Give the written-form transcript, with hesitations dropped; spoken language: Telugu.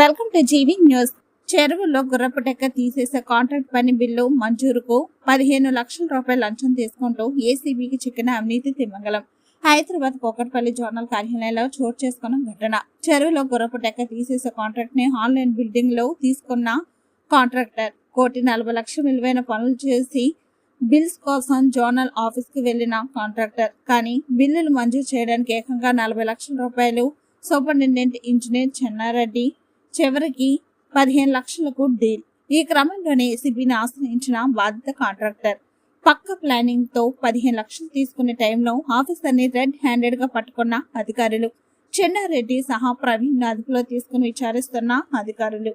Welcome to GV news. చెరువుల్లో గుర్రపుటెక్క తీసేసే కాంట్రాక్ట్ పని బిల్లు మంజూరుకు 15 లక్షల రూపాయల లంచం తీసుకుంటూ ఏసీబీకి చిక్కిన అవినీతి తిమ్మంగళం. హైదరాబాద్ కోకట్పల్లి జోనల్ కార్యాలయంలో చోటు చేసుకున్న ఘటన. చెరువులో గుర్రపుటెక్క తీసేసే కాంట్రాక్ట్ ని ఆన్లైన్ బిల్డింగ్ లో తీసుకున్న కాంట్రాక్టర్ 1,40,00,000 విలువైన పనులు చేసి బిల్స్ కోసం జోనల్ ఆఫీస్ కు వెళ్లిన కాంట్రాక్టర్ కానీ బిల్లులు మంజూరు చేయడానికి ఏకంగా 40 లక్షల రూపాయలు సూపరింటెండెంట్ ఇంజనీర్ చెన్నారెడ్డి చివరికి 15 లక్షలకు డీల్. ఈ క్రమంలోనే ఏసీబీని ఆశ్రయించిన బాధిత కాంట్రాక్టర్ పక్క ప్లానింగ్ తో 15 లక్షలు తీసుకునే టైంలో ఆఫీసర్ ని రెడ్ హ్యాండెడ్ గా పట్టుకున్న అధికారులు. చెన్నారెడ్డి సహా ప్రవీణ్ అదుపులో తీసుకుని విచారిస్తున్న అధికారులు.